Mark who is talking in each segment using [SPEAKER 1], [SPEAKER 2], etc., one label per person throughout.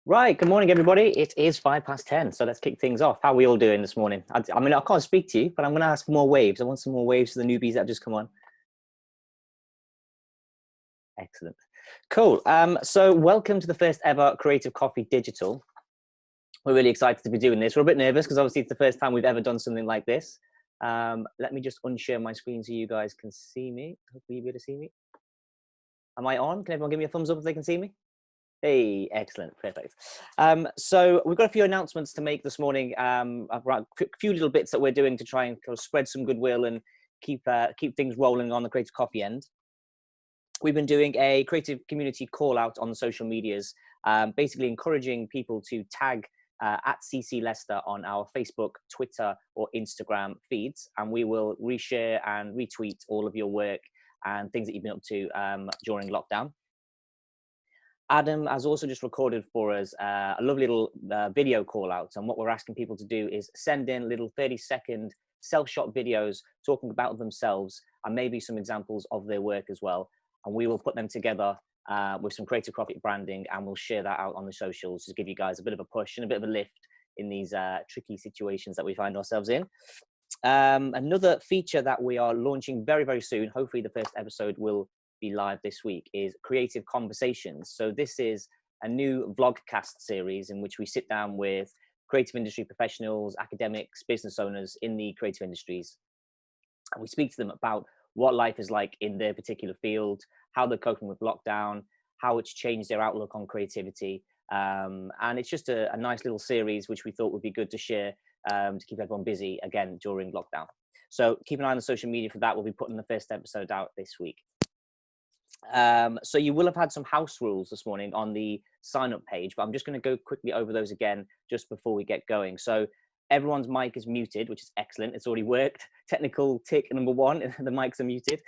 [SPEAKER 1] Right, good morning, everybody. It is 10:05, so let's kick things off. How are we all doing this morning? I mean, I can't speak to you, but I'm going to ask for more waves. I want some more waves for the newbies that have just come on. Excellent. Cool. So welcome to the first ever Creative Coffee Digital. We're really excited to be doing this. We're a bit nervous because obviously it's the first time we've ever done something like this. Let me just unshare my screen so you guys can see me. Hopefully you'll be able to see me. Am I on? Can everyone give me a thumbs up if they can see me? Hey, excellent, perfect. So we've got a few announcements to make this morning. A few little bits that we're doing to try and kind of spread some goodwill and keep things rolling on the Creative Coffee end. We've been doing a creative community call out on the social medias, basically encouraging people to tag at CC Leicester on our Facebook, Twitter, or Instagram feeds, and we will reshare and retweet all of your work and things that you've been up to during lockdown. Adam has also just recorded for us a lovely little video call out. And what we're asking people to do is send in little 30-second self-shot videos talking about themselves and maybe some examples of their work as well. And we will put them together with some Creative Coffee branding, and we'll share that out on the socials to give you guys a bit of a push and a bit of a lift in these tricky situations that we find ourselves in. Another feature that we are launching very, very soon, hopefully the first episode will be live this week, is Creative Conversations. So this is a new vlogcast series in which we sit down with creative industry professionals, academics, business owners in the creative industries, and we speak to them about what life is like in their particular field, how they're coping with lockdown, how it's changed their outlook on creativity. And it's just a nice little series which we thought would be good to share to keep everyone busy again during lockdown. So keep an eye on the social media for that. We'll be putting the first episode out this week. So you will have had some house rules this morning on the sign up page, but I'm just going to go quickly over those again just before we get going. So everyone's mic is muted, which is excellent. It's already worked. Technical tick number 1, the mics are muted.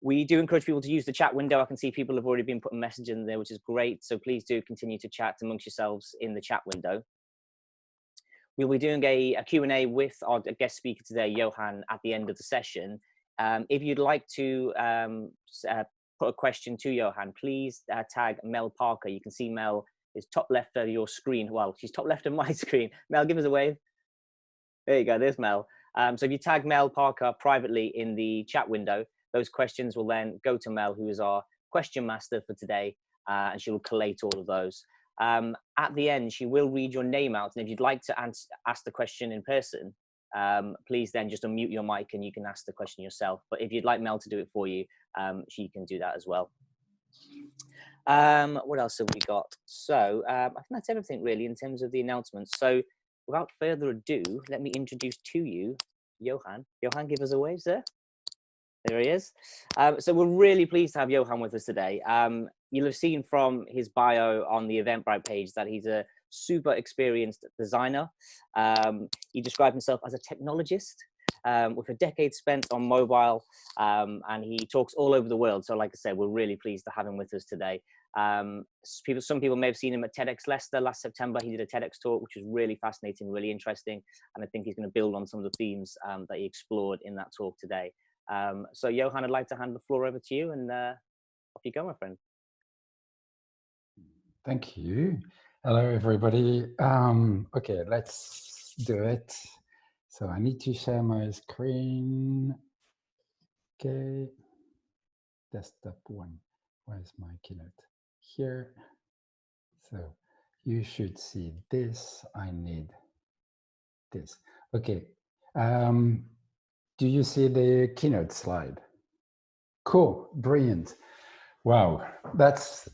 [SPEAKER 1] We do encourage people to use the chat window. I can see people have already been putting messages in there, which is great. So please do continue to chat amongst yourselves in the chat window. We'll be doing a Q&A with our guest speaker today, Johan, at the end of the session. If you'd like to put a question to Johan, please tag Mel Parker. You can see Mel is top left of your screen. Well, she's top left of my screen. Mel, give us a wave. There you go, there's Mel. So if you tag Mel Parker privately in the chat window, those questions will then go to Mel, who is our question master for today, and she will collate all of those. At the end, she will read your name out, and if you'd like to ask the question in person, please then just unmute your mic and you can ask the question yourself. But if you'd like Mel to do it for you, she can do that as well. What else have we got? So I think that's everything really in terms of the announcements. So without further ado, let me introduce to you Johan. Johan, give us a wave, sir. There he is. So we're really pleased to have Johan with us today. You'll have seen from his bio on the Eventbrite page that he's a super experienced designer. He described himself as a technologist with a decade spent on mobile, and he talks all over the world. So like I said, we're really pleased to have him with us today. Some people may have seen him at TEDx Leicester last September. He did a TEDx talk, which was really fascinating, really interesting. And I think he's going to build on some of the themes that he explored in that talk today. So Johan, I'd like to hand the floor over to you, and off you go, my friend.
[SPEAKER 2] Thank you. Hello, everybody. Okay, let's do it. So I need to share my screen. Okay, desktop 1. Where's my keynote? Here. So you should see this. I need this. Okay. Do you see the keynote slide? Cool, brilliant. Wow, that's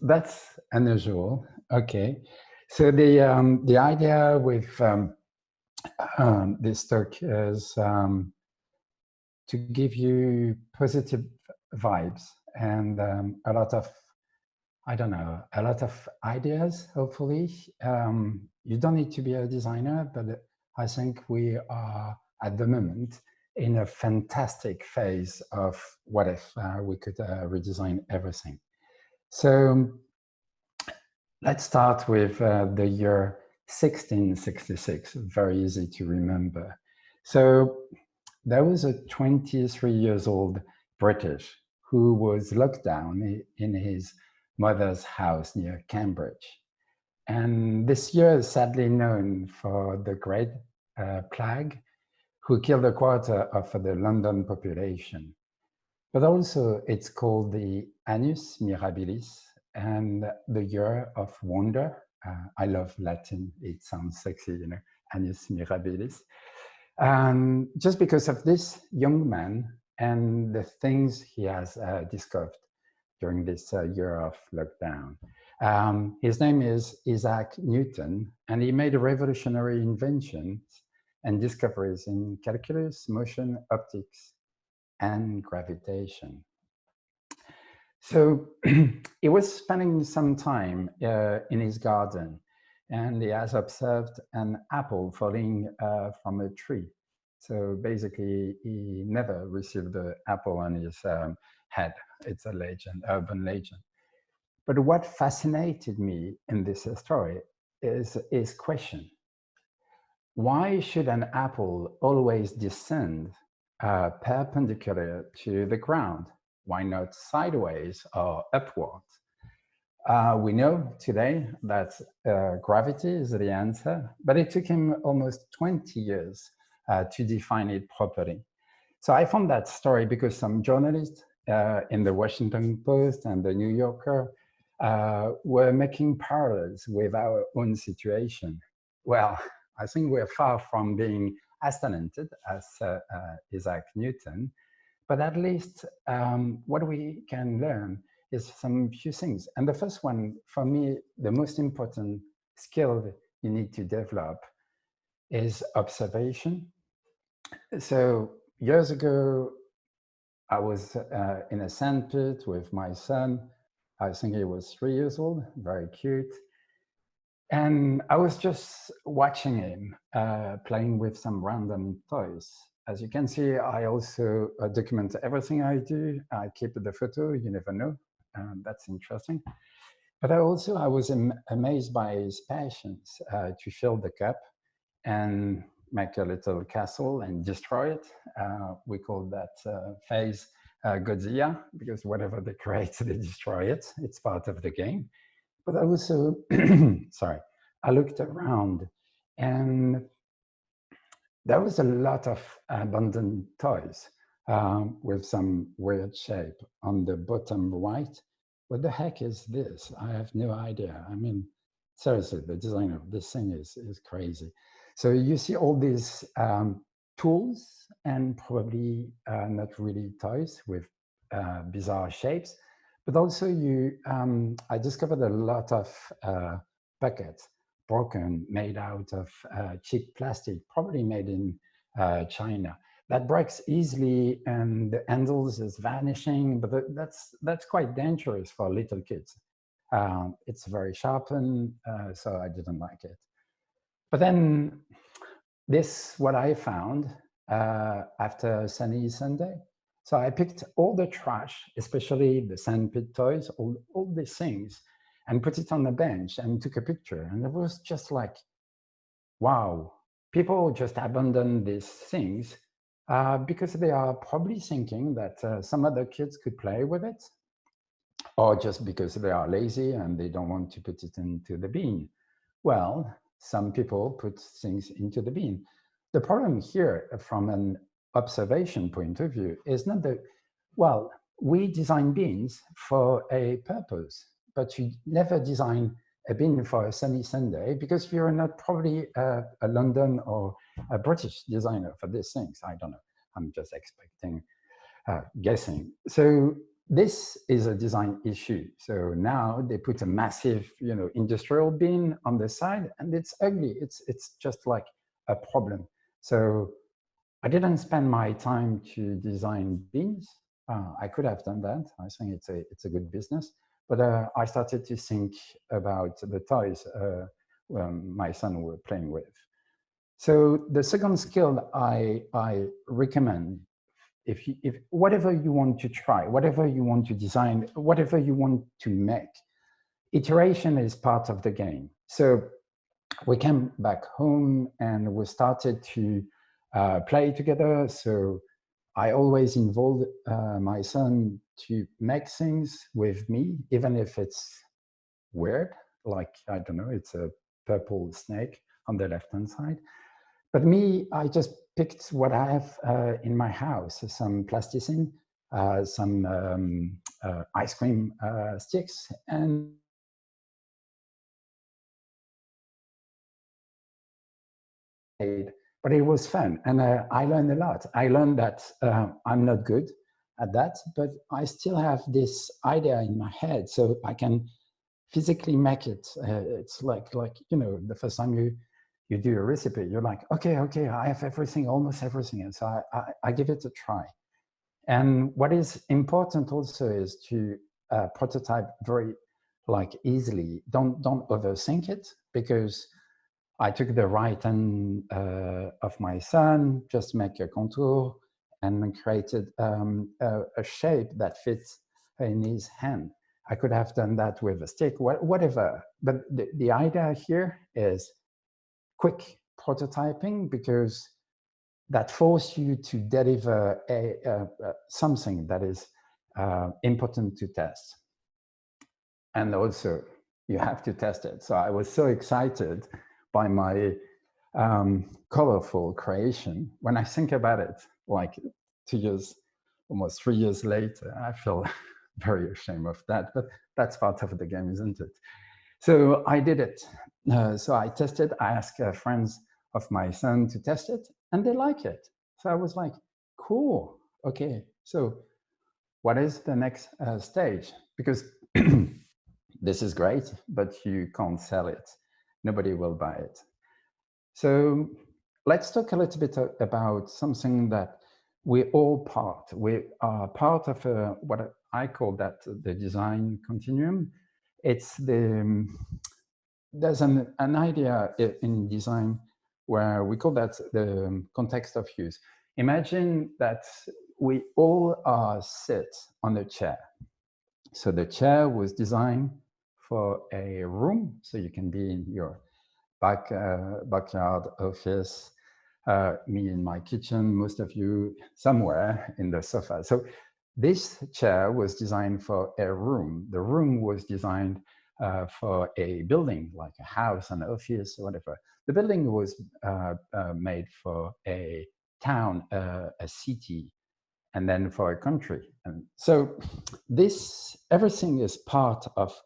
[SPEAKER 2] unusual. Okay, so the idea with this talk is to give you positive vibes and a lot of, I don't know, a lot of ideas, hopefully. You don't need to be a designer, but I think we are at the moment in a fantastic phase of what if we could redesign everything. So let's start with the year 1666, very easy to remember. So there was a 23 years old British who was locked down in his mother's house near Cambridge. And this year is sadly known for the Great Plague, who killed a quarter of the London population. But also it's called the Annus Mirabilis and the year of wonder. I love Latin, it sounds sexy, you know, Annus Mirabilis. Just because of this young man and the things he has discovered during this year of lockdown. His name is Isaac Newton, and he made a revolutionary inventions and discoveries in calculus, motion, optics, and gravitation. So he was spending some time in his garden, and he has observed an apple falling from a tree. So basically, he never received the apple on his head. It's a legend, urban legend. But what fascinated me in this story is his question. Why should an apple always descend perpendicular to the ground? Why not sideways or upward? We know today that gravity is the answer, but it took him almost 20 years to define it properly. So I found that story because some journalists in the Washington Post and the New Yorker were making parallels with our own situation. Well, I think we're far from being as talented as Isaac Newton, but at least what we can learn is some few things. And the first one, for me, the most important skill you need to develop is observation. So years ago, I was in a sandpit with my son. I think he was 3 years old, very cute. And I was just watching him playing with some random toys. As you can see, I also document everything I do. I keep the photo, you never know. That's interesting. But I was amazed by his patience to fill the cup and make a little castle and destroy it. We call that phase Godzilla, because whatever they create, they destroy it. It's part of the game. But I also, sorry, I looked around and there was a lot of abandoned toys with some weird shape on the bottom right. What the heck is this? I have no idea. I mean, seriously, the design of this thing is crazy. So you see all these tools and probably not really toys with bizarre shapes, but also I discovered a lot of buckets, broken, made out of cheap plastic, probably made in China. That breaks easily and the handles is vanishing, but that's quite dangerous for little kids. It's very sharpened, so I didn't like it. But then what I found after Sunny Sunday. So I picked all the trash, especially the sandpit toys, all these things, and put it on the bench and took a picture. And it was just like, wow, people just abandon these things because they are probably thinking that some other kids could play with it, or just because they are lazy and they don't want to put it into the bin. Well, some people put things into the bin. The problem here, from an observation point of view, is not that, well, we design bins for a purpose, but you never design a bin for a sunny Sunday because you're not probably a London or a British designer for these things. I don't know. I'm just guessing. So this is a design issue. So now they put a massive, industrial bin on the side, and it's ugly. It's just like a problem. So I didn't spend my time to design bins. I could have done that. I think it's a good business. But I started to think about the toys my son were playing with. So the second skill I recommend, if whatever you want to try, whatever you want to design, whatever you want to make, iteration is part of the game. So we came back home and we started to play together. So I always involved my son to make things with me, even if it's weird. like, I don't know, it's a purple snake on the left-hand side. But me, I just picked what I have in my house, some plasticine, some ice cream sticks, and but it was fun, and I learned a lot. I learned that I'm not good at that, but I still have this idea in my head, so I can physically make it. It's like the first time you do a recipe, you're like, okay, I have everything, almost everything, and so I give it a try. And what is important also is to prototype very easily. Don't overthink it, because I took the right hand of my son, just make a contour, and created a shape that fits in his hand. I could have done that with a stick, whatever. But the idea here is quick prototyping, because that forces you to deliver something that is important to test. And also, you have to test it. So I was so excited by my colorful creation. When I think about it, like 2 years, almost 3 years later, I feel very ashamed of that, but that's part of the game, isn't it? So I did it. So I tested, I asked friends of my son to test it, and they like it. So I was like, cool, okay. So what is the next stage? Because this is great, but you can't sell it. Nobody will buy it. So let's talk a little bit about something that we are part of what I call that the design continuum. It's there's an idea in design where we call that the context of use. Imagine that we all sit on a chair. So the chair was designed for a room, so you can be in your backyard, office, me in my kitchen, most of you somewhere in the sofa. So this chair was designed for a room. The room was designed for a building, like a house, an office, or whatever. The building was made for a town, a city, and then for a country. And so everything is part of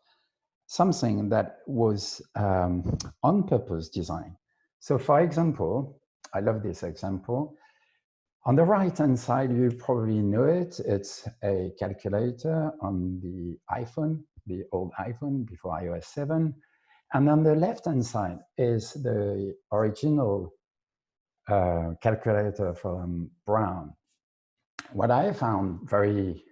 [SPEAKER 2] something that was on purpose design. So for example, I love this example. On the right-hand side, you probably know it. It's a calculator on the iPhone, the old iPhone before iOS 7. And on the left-hand side is the original calculator from Brown. What I found very,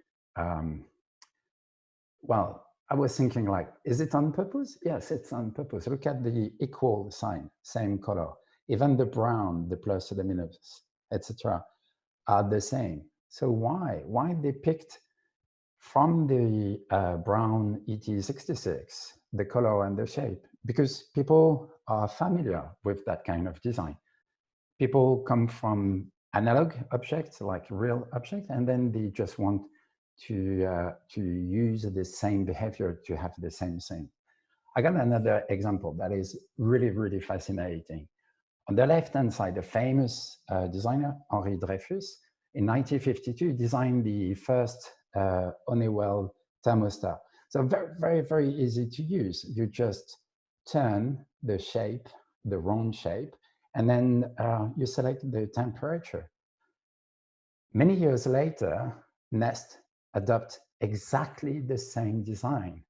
[SPEAKER 2] well, I was thinking like, is it on purpose? Yes, it's on purpose. Look at the equal sign, same color. Even the brown, the plus, the minus, etc., are the same. So why? Why they picked from the Brown ET66 the color and the shape? Because people are familiar with that kind of design. People come from analog objects, like real objects, and then they just want to use the same behavior to have the same thing. I got another example that is really, really fascinating. On the left-hand side, the famous designer, Henri Dreyfus, in 1952, designed the first Honeywell thermostat. So very, very, very easy to use. You just turn the shape, the round shape, and then you select the temperature. Many years later, Nest adopted exactly the same design.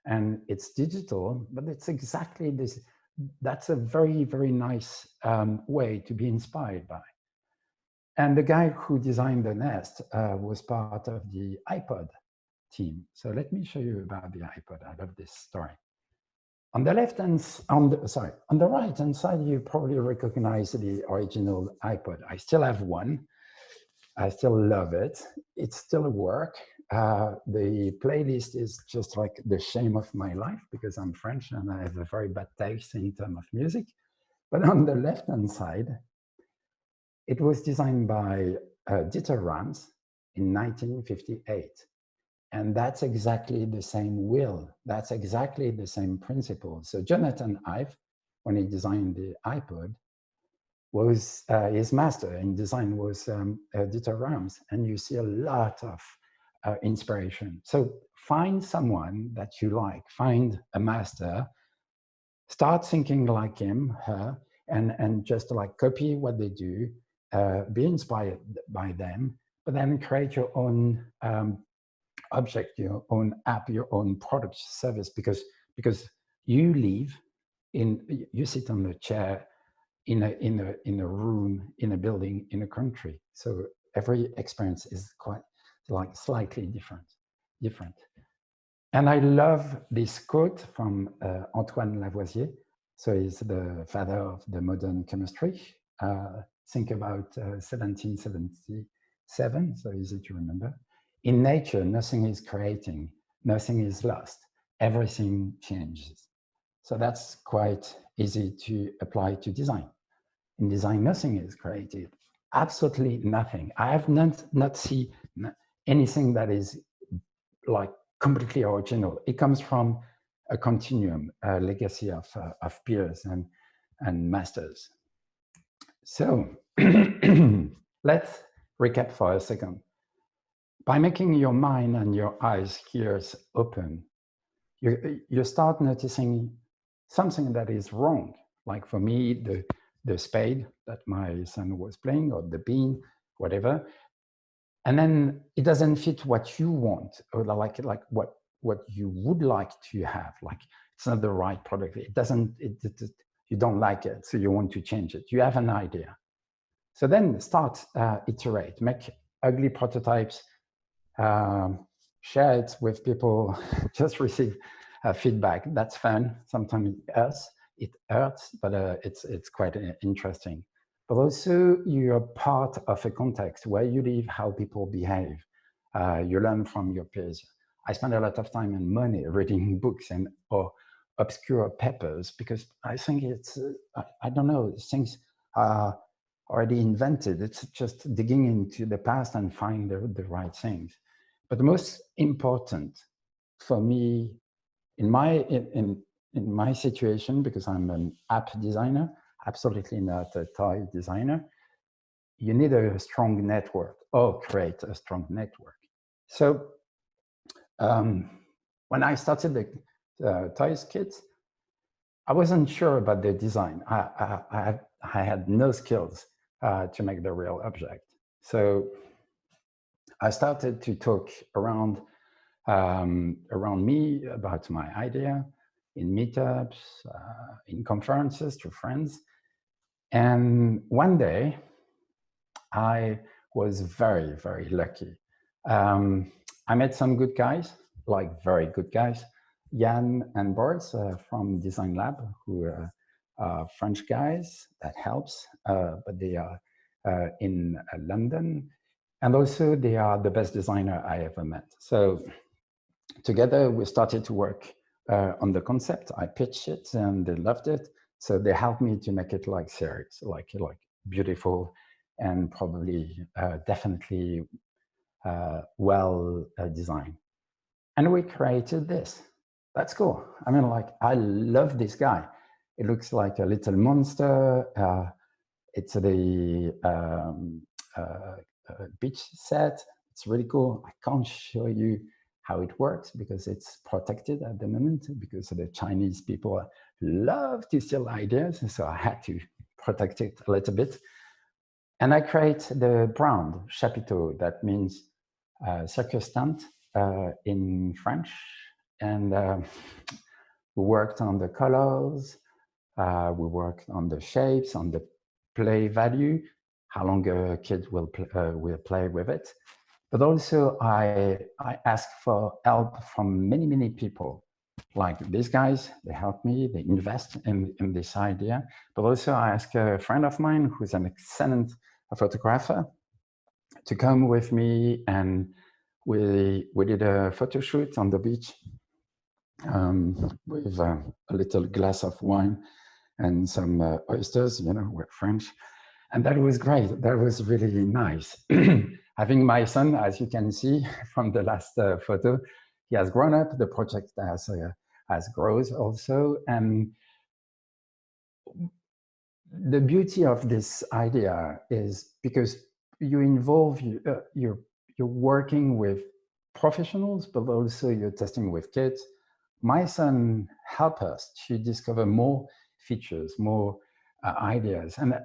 [SPEAKER 2] And it's digital, but it's exactly this. That's a very, very nice way to be inspired by. And the guy who designed the Nest was part of the iPod team. So let me show you about the iPod. I love this story. On the left hand, on the right hand side, you probably recognize the original iPod. I still have one. I still love it. It's still a work. The playlist is just like the shame of my life because I'm French and I have a very bad taste in terms of music. But on the left-hand side, it was designed by Dieter Rams in 1958. And that's exactly the same will. That's exactly the same principle. So Jonathan Ive, when he designed the iPod, was his master in design was Dieter Rams, and you see a lot of inspiration. So find someone that you like, find a master, start thinking like him, her, and just like copy what they do, be inspired by them, but then create your own object, your own app, your own product service, because you live in, you sit on a chair in a room, in a building, in a country. So every experience is quite like slightly different. And I love this quote from Antoine Lavoisier. So he's the father of the modern chemistry. Think about 1777, so easy to remember. In nature, nothing is creating, nothing is lost, everything changes. So that's quite easy to apply to design. In design, nothing is created, absolutely nothing. I have not seen anything that is like completely original. It comes from a continuum, a legacy of peers and masters. So let's recap for a second. By making your mind and your eyes, ears open, you start noticing something that is wrong. Like for me, the spade that my son was playing, or the bean, whatever. And then it doesn't fit what you want, or like what you would like to have. Like it's not the right product. It doesn't, you don't like it, so you want to change it. You have an idea. So then start, iterate, make ugly prototypes, share it with people, just receive feedback. That's fun. Sometimes it hurts, but it's quite interesting. But also you're part of a context where you live, how people behave. You learn from your peers. I spend a lot of time and money reading books or obscure papers, because I think it's, I don't know, things are already invented. It's just digging into the past and find the right things. But the most important for me in my situation, because I'm an app designer, absolutely not a toy designer, you need a strong network, or create a strong network. So when I started the toys kit, I wasn't sure about the design. I had no skills to make the real object. So I started to talk around me about my idea in meetups, in conferences to friends. And one day, I was very, very lucky. I met some good guys, like very good guys, Jan and Boris from Design Lab, who are French guys. That helps, but they are in London. And also they are the best designer I ever met. So together we started to work on the concept. I pitched it and they loved it. So they helped me to make it like serious, like beautiful, and probably definitely well designed. And we created this. That's cool. I mean, like, I love this guy. It looks like a little monster. It's the beach set. It's really cool. I can't show you how it works because it's protected at the moment, because the Chinese people love to steal ideas. So I had to protect it a little bit. And I create the brand, chapiteau, that means circus tent in French. And we worked on the colors, we worked on the shapes, on the play value, how long a kid will play with it. But also I ask for help from many, many people. Like these guys, they help me, they invest in this idea. But also I ask a friend of mine who's an excellent photographer to come with me, and we did a photo shoot on the beach with a little glass of wine and some oysters, you know, we're French. And that was great. That was really nice. having my son, as you can see from the last photo, he has grown up. The project has grown also, and the beauty of this idea is because you involve you're working with professionals, but also you're testing with kids. My son helped us to discover more features, more ideas, and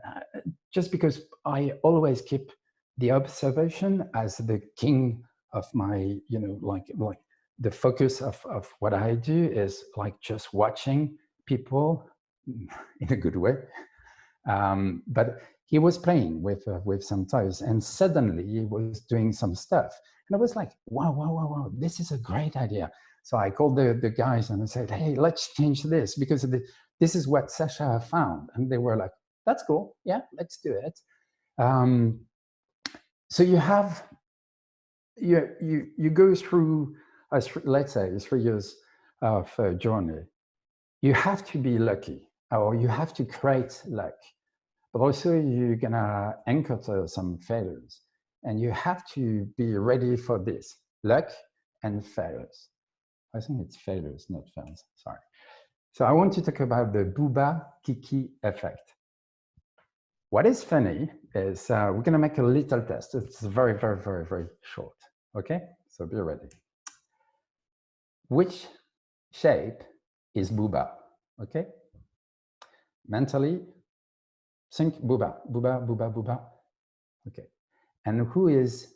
[SPEAKER 2] just because I always keep the observation as the king of my, like the focus of what I do is like just watching people in a good way. But he was playing with some toys, and suddenly he was doing some stuff, and I was like, wow, this is a great idea. So I called the guys and I said, hey, let's change this because this is what Sasha found, and they were like, that's cool, yeah, let's do it. So you go through let's say 3 years of journey. You have to be lucky, or you have to create luck. But also you're gonna encounter some failures, and you have to be ready for this, luck and failures. I think it's failures, not fails, sorry. So I want to talk about the Booba Kiki effect. What is funny is we're gonna make a little test. It's very, very, very, very short, okay? So be ready. Which shape is Booba, okay? Mentally, think Booba, Booba, Booba, Booba. Okay. And who is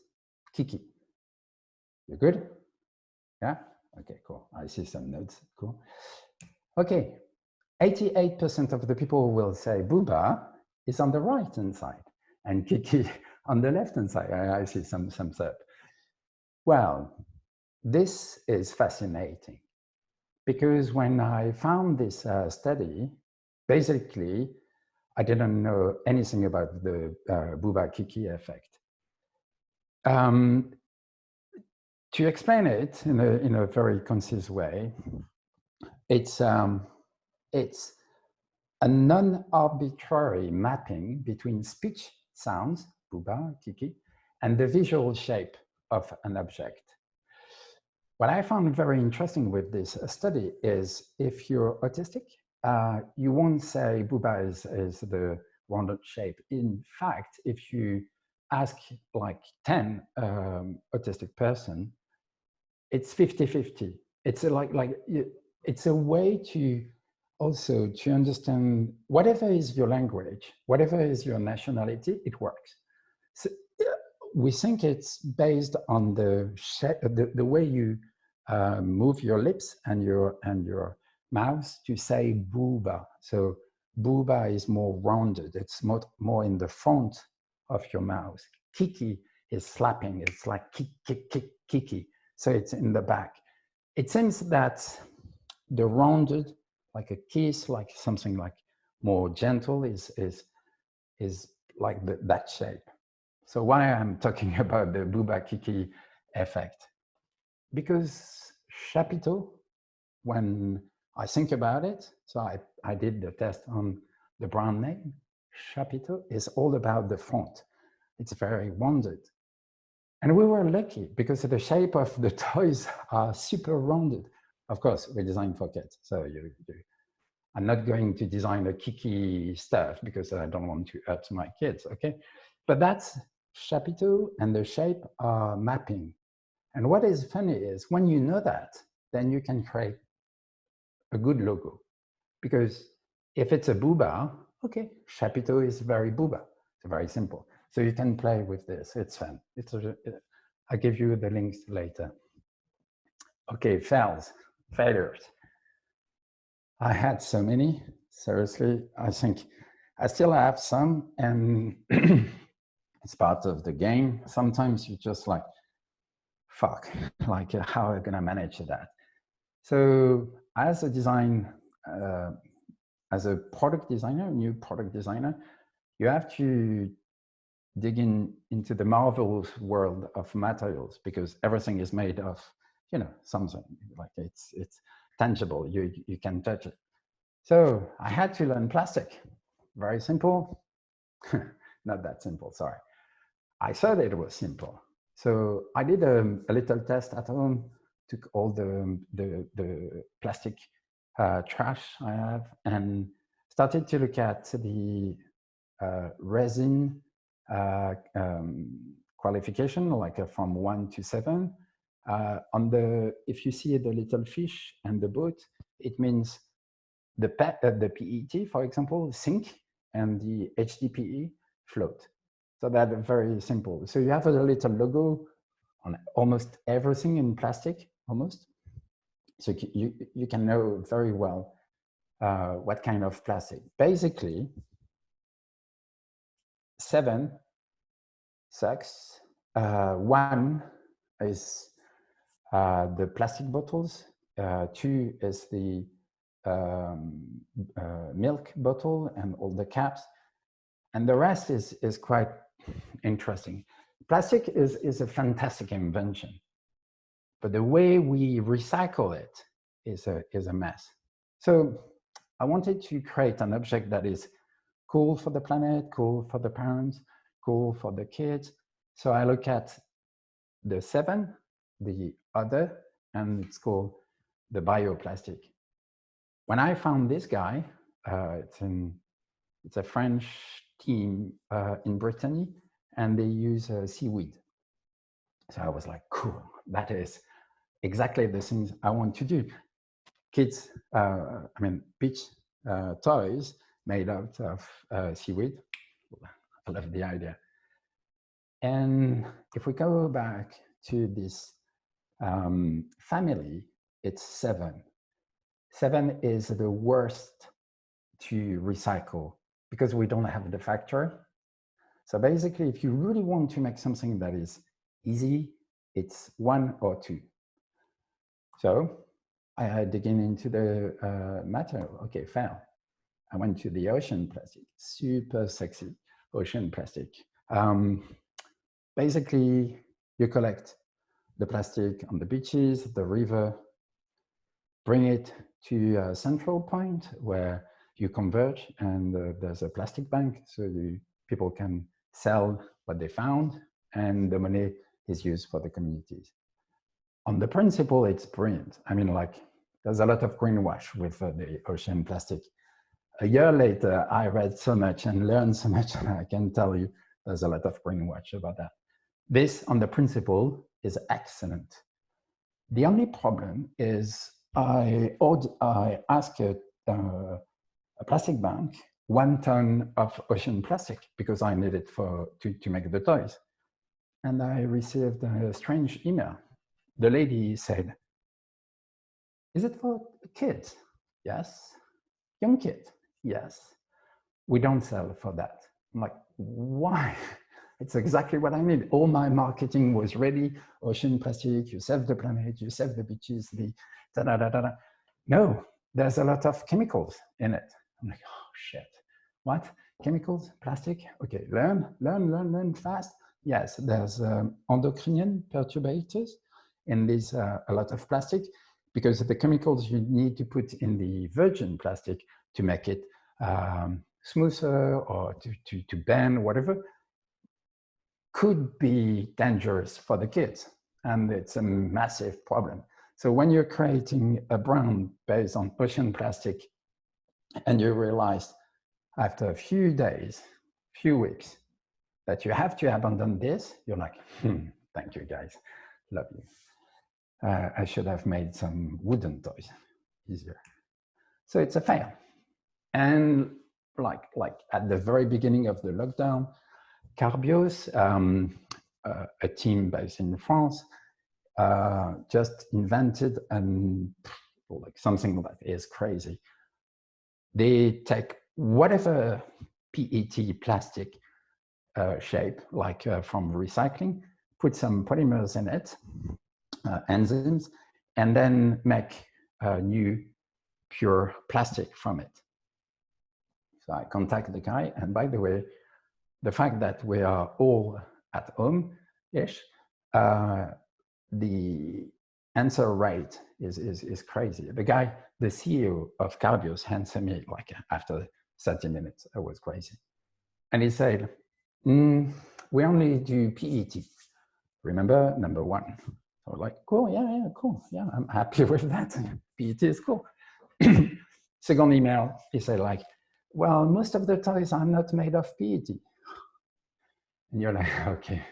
[SPEAKER 2] Kiki? You good? Yeah? Okay, cool. I see some notes. Cool. Okay. 88% of the people will say Booba is on the right hand side and Kiki on the left hand side. I see some thumbs up. Well, this is fascinating because when I found this study, basically, I didn't know anything about the Booba Kiki effect. To explain it in a very concise way, it's a non-arbitrary mapping between speech sounds, Booba, Kiki, and the visual shape of an object. What I found very interesting with this study is if you're autistic, you won't say Booba is the rounded shape. In fact, if you ask like 10 autistic person, it's 50-50. It's it's a way to also to understand whatever is your language, whatever is your nationality, it works. So we think it's based on the way you move your lips and your mouth to say booba. So booba is more rounded. It's more in the front of your mouth. Kiki is slapping. It's like kick, kick, kick, kiki. So it's in the back. It seems that the rounded, like a kiss, like something like more gentle, is like that shape. So why I'm talking about the Booba Kiki effect? Because chapiteau, when I think about it, so I did the test on the brand name, chapiteau is all about the font. It's very rounded. And we were lucky because the shape of the toys are super rounded. Of course, we designed for kids. So I'm not going to design a Kiki stuff because I don't want to hurt my kids, okay? But that's chapiteau and the shape are mapping. And what is funny is when you know that, then you can create a good logo. Because if it's a booba, okay, chapiteau is very booba. It's very simple. So you can play with this. It's fun. I'll give you the links later. Okay, failures. I had so many, seriously. I think I still have some, and it's part of the game. Sometimes you just like, fuck, like how am I gonna manage that? So as a as a product designer, new product designer, you have to dig into the marvelous world of materials because everything is made of, something like it's tangible. You can touch it. So I had to learn plastic. Very simple. Not that simple, sorry. I thought it was simple. So I did a little test at home, took all the plastic trash I have and started to look at the resin qualification, like from 1 to 7. If you see the little fish and the boat, it means the PET, for example, sink, and the HDPE float. So that's very simple. So you have a little logo on almost everything in plastic, almost. So you can know very well what kind of plastic. Basically, 7 sucks. 1 is the plastic bottles. 2 is the milk bottle and all the caps. And the rest is quite interesting. Plastic is a fantastic invention, but the way we recycle it is a mess. So I wanted to create an object that is cool for the planet, cool for the parents, cool for the kids. So I look at the 7, the other, and it's called the bioplastic. When I found this guy, it's a French team in Brittany, and they use seaweed. So I was like, cool, that is exactly the things I want to do. Kids, beach toys made out of seaweed. I love the idea. And if we go back to this family, it's 7. 7 is the worst to recycle because we don't have the factor. So basically, if you really want to make something that is easy, it's 1 or 2. So I digging into the material. Okay, fail. I went to the ocean plastic, super sexy ocean plastic. Basically, you collect the plastic on the beaches, the river, bring it to a central point where you converge, and there's a plastic bank, so people can sell what they found, and the money is used for the communities. On the principle, it's brilliant. I mean, like, there's a lot of greenwash with the ocean plastic. A year later, I read so much and learned so much, and I can tell you there's a lot of greenwash about that. This, on the principle, is excellent. The only problem is I asked a plastic bank 1 ton of ocean plastic because I need it to make the toys. And I received a strange email. The lady said, "Is it for kids?" "Yes." "Young kids?" "Yes." "We don't sell for that." I'm like, why? It's exactly what I need. All my marketing was ready. Ocean plastic, you save the planet, you save the beaches, the da-da-da-da-da. No, there's a lot of chemicals in it. I'm like, oh, shit. What? Chemicals? Plastic? Okay, learn fast. Yes, there's endocrine perturbators in this, a lot of plastic, because the chemicals you need to put in the virgin plastic to make it smoother or to bend, whatever, could be dangerous for the kids. And it's a massive problem. So when you're creating a brand based on ocean plastic, and you realize after a few days, few weeks, that you have to abandon this, you're like, thank you guys, love you. I should have made some wooden toys easier. So it's a fail. And like at the very beginning of the lockdown, Carbios, a team based in France, just invented something that is crazy. They take whatever PET plastic shape, like from recycling, put some polymers in it, enzymes, and then make a new pure plastic from it. So I contact the guy, and by the way, the fact that we are all at home-ish, the answer rate is crazy. The guy, the CEO of Carbios, answered me like after 30 minutes. I was crazy. And he said, we only do PET. Remember, number one. So like, cool, yeah, cool. Yeah, I'm happy with that. PET is cool. Second email, he said like, well, most of the toys are not made of PET. And you're like, okay,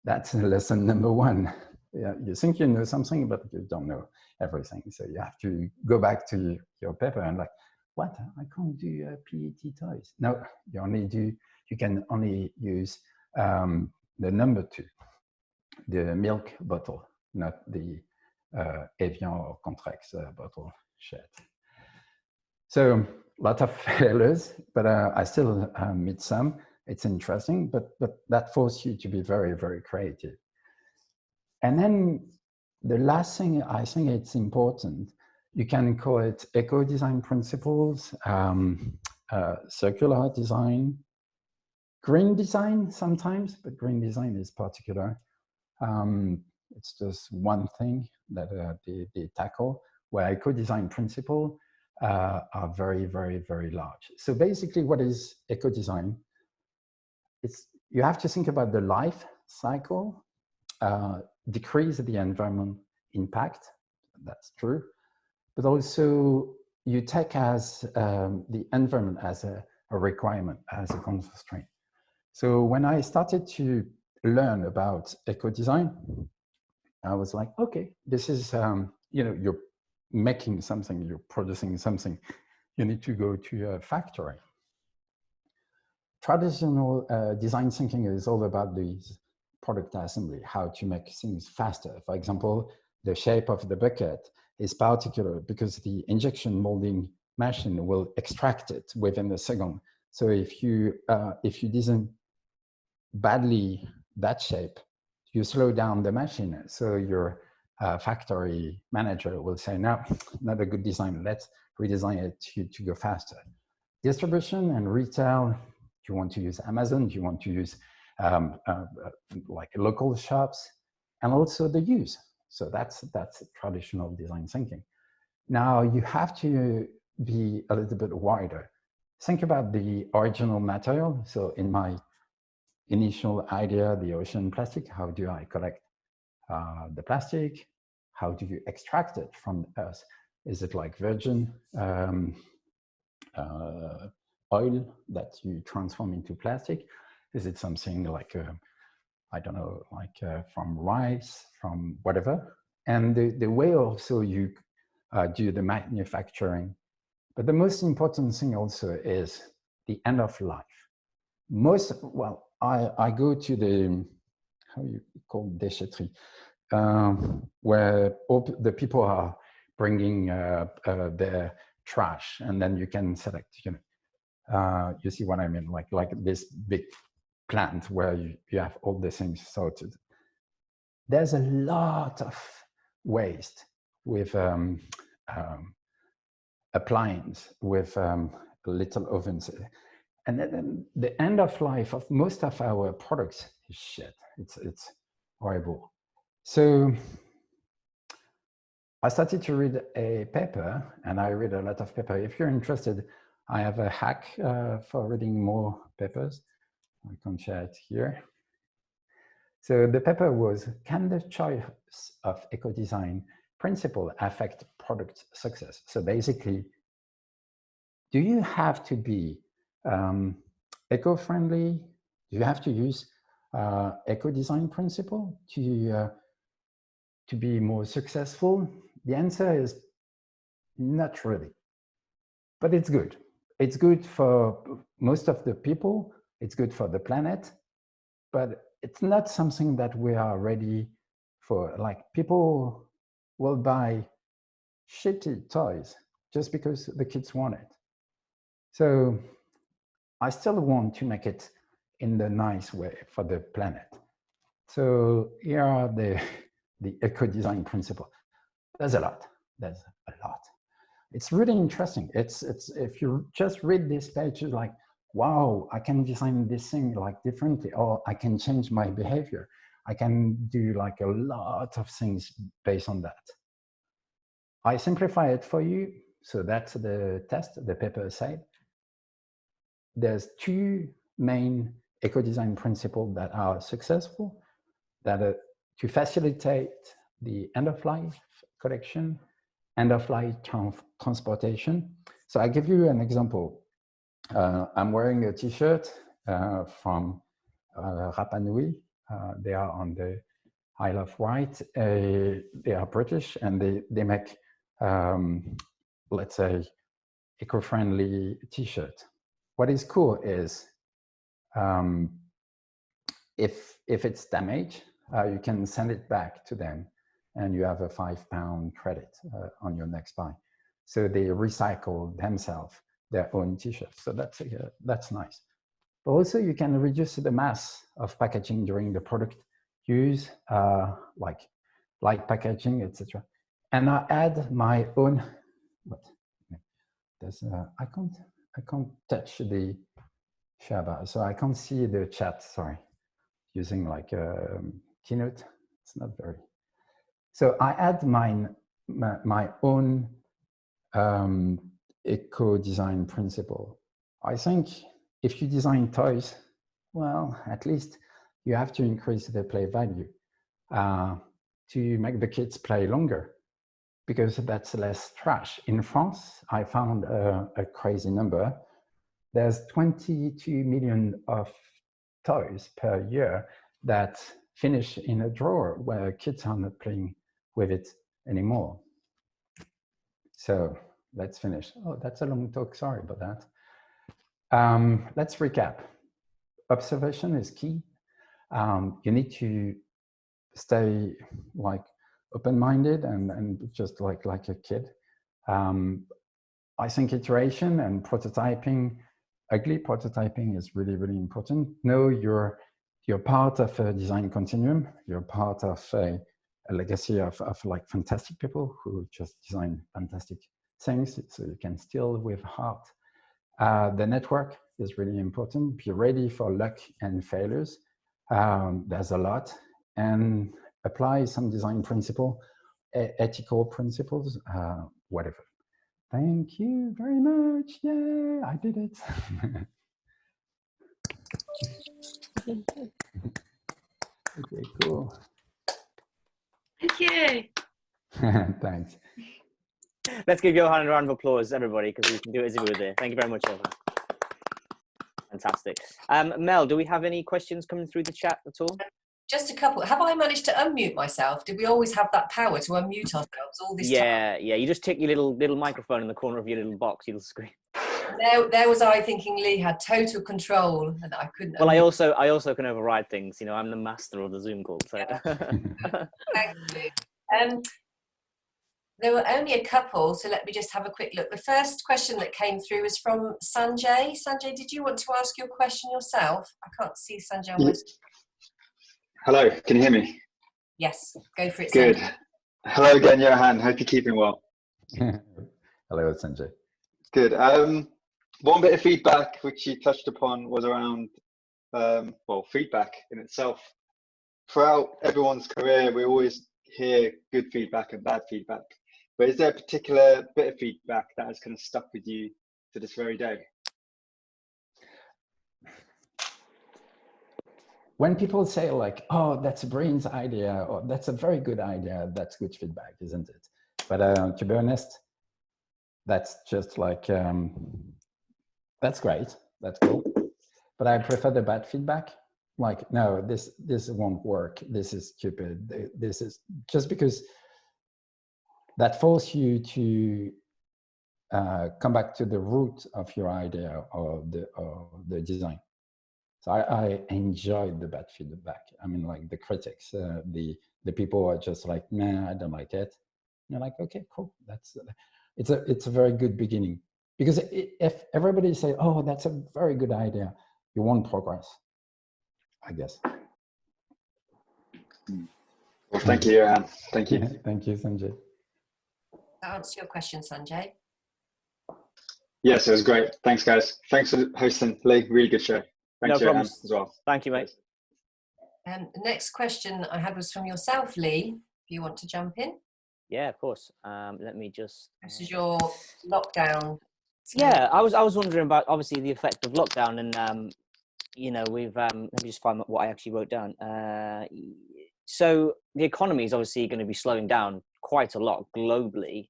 [SPEAKER 2] that's lesson number one. Yeah, you think you know something, but you don't know everything. So you have to go back to your paper and like, what? I can't do PET toys. No, you can only use the number two, the milk bottle, not the Evian or Contrex bottle shit. So a lot of failures, but I still meet some. It's interesting, but that forces you to be very, very creative. And then the last thing, I think it's important, you can call it eco-design principles, circular design, green design sometimes, but green design is particular. It's just one thing that they tackle, where eco-design principles are very, very, very large. So basically what is eco-design? You have to think about the life cycle, decrease the environment impact, that's true, but also you take as the environment as a requirement, as a constraint. So when I started to learn about eco-design, I was like, okay, this is, you're making something, you're producing something, you need to go to a factory. Traditional design thinking is all about these product assembly, how to make things faster. For example, the shape of the bucket is particular because the injection molding machine will extract it within a second. So if you design badly that shape, you slow down the machine. So your factory manager will say, no, not a good design. Let's redesign it to go faster. Distribution and retail, do you want to use Amazon? Do you want to use like local shops? And also the use. So that's traditional design thinking. Now you have to be a little bit wider. Think about the original material. So in my initial idea, the ocean plastic, how do I collect the plastic? How do you extract it from the earth? Is it like virgin oil that you transform into plastic? Is it something like, I don't know, like from rice, from whatever? And the way also you do the manufacturing. But the most important thing also is the end of life. I go to the, how you call déchetterie, where all the people are bringing their trash, and then you can select, you see what I mean, like this big plant where you have all the things sorted. There's a lot of waste with appliance, with little ovens. And then the end of life of most of our products is shit. It's horrible. So I started to read a paper, and I read a lot of paper. If you're interested, I have a hack for reading more papers. I can share it here. So the paper was, can the choice of eco-design principle affect product success? So basically, do you have to be eco-friendly? Do you have to use eco-design principle to be more successful? The answer is not really, but it's good. It's good for most of the people. It's good for the planet, but it's not something that we are ready for. Like, people will buy shitty toys just because the kids want it. So I still want to make it in the nice way for the planet. So here are the eco-design principle. There's a lot. It's really interesting. It's if you just read this page, it's like, wow, I can design this thing like differently, or I can change my behavior. I can do like a lot of things based on that. I simplify it for you. So that's the test, the paper said. There's two main eco-design principles that are successful, that to facilitate the end-of-life collection, end-of-life transportation. So I give you an example. I'm wearing a T-shirt from Rapa Nui. They are on the Isle of Wight. They are British, and they make, let's say, eco-friendly T-shirt. What is cool is if it's damaged, you can send it back to them, and you have a £5 credit on your next buy. So they recycle themselves their own T-shirts. So that's nice. But also you can reduce the mass of packaging during the product use, like light packaging, etc. And I add my own. What? There's I can't touch the share bar, so I can't see the chat. Sorry, using like a keynote. It's not very. So I add my own eco-design principle. I think if you design toys, well, at least you have to increase the play value to make the kids play longer, because that's less trash. In France, I found a crazy number. There's 22 million of toys per year that finish in a drawer where kids are not playing with it anymore. So let's finish. Oh, that's a long talk. Sorry about that. Let's recap. Observation is key. You need to stay like open-minded and just like a kid. I think iteration and prototyping, ugly prototyping is really, really important. Know you're part of a design continuum. You're part of a legacy of like fantastic people who just design fantastic things, so you can steal with heart. The network is really important. Be ready for luck and failures. There's a lot. And apply some design principle, ethical principles, whatever. Thank you very much. Yay, I did it. Okay, cool.
[SPEAKER 3] Thank you.
[SPEAKER 2] Thanks.
[SPEAKER 1] Let's give Johan a round of applause, everybody, because we can do it as if we were there. Thank you very much, Johan. Fantastic. Mel, do we have any questions coming through the chat at all?
[SPEAKER 3] Just a couple. Have I managed to unmute myself? Did we always have that power to unmute ourselves all this time?
[SPEAKER 1] Yeah. You just tick your little microphone in the corner of your little box, your little screen.
[SPEAKER 3] There was I thinking Lee had total control and I couldn't.
[SPEAKER 1] Well, I also can override things. You know, I'm the master of the Zoom call. So.
[SPEAKER 3] Yeah. Thank you. There were only a couple, so let me just have a quick look. The first question that came through was from Sanjay. Sanjay, did you want to ask your question yourself? I can't see Sanjay on my screen.
[SPEAKER 4] Hello, can you hear me?
[SPEAKER 3] Yes, go for it.
[SPEAKER 4] Good.
[SPEAKER 3] Sanjay.
[SPEAKER 4] Hello again, Johan. Hope you're keeping well.
[SPEAKER 2] Hello, Sanjay.
[SPEAKER 4] Good. One bit of feedback which you touched upon was around, well, feedback in itself. Throughout everyone's career, we always hear good feedback and bad feedback. But is there a particular bit of feedback that has kind of stuck with you to this very day?
[SPEAKER 2] When people say like, oh, that's a brilliant idea, or that's a very good idea, that's good feedback, isn't it? But to be honest, that's just like, that's great, that's cool. But I prefer the bad feedback. Like, no, this won't work, this is stupid, this is just because that forces you to come back to the root of your idea or the design. So I enjoyed the bad feedback. I mean, like the critics, the people are just like, nah, I don't like it. And you're like, okay, cool. It's a very good beginning, because if everybody say, oh, that's a very good idea, you won't progress, I guess.
[SPEAKER 4] Well, thank you, Johan. Thank you.
[SPEAKER 2] Thank you, Sanjay.
[SPEAKER 3] That answer your question, Sanjay?
[SPEAKER 4] Yes, it was great. Thanks, guys. Thanks for hosting, Lee. Really good show. Thanks,
[SPEAKER 1] No
[SPEAKER 4] Johan,
[SPEAKER 1] problems.
[SPEAKER 4] as well.
[SPEAKER 1] Thank you, mate.
[SPEAKER 3] The next question I had was from yourself, Lee. If you want to jump in.
[SPEAKER 1] Yeah, of course. Let me just.
[SPEAKER 3] This is your lockdown.
[SPEAKER 1] Yeah, I was wondering about obviously the effect of lockdown, and you know, we've let me just find what I actually wrote down. So the economy is obviously going to be slowing down quite a lot globally.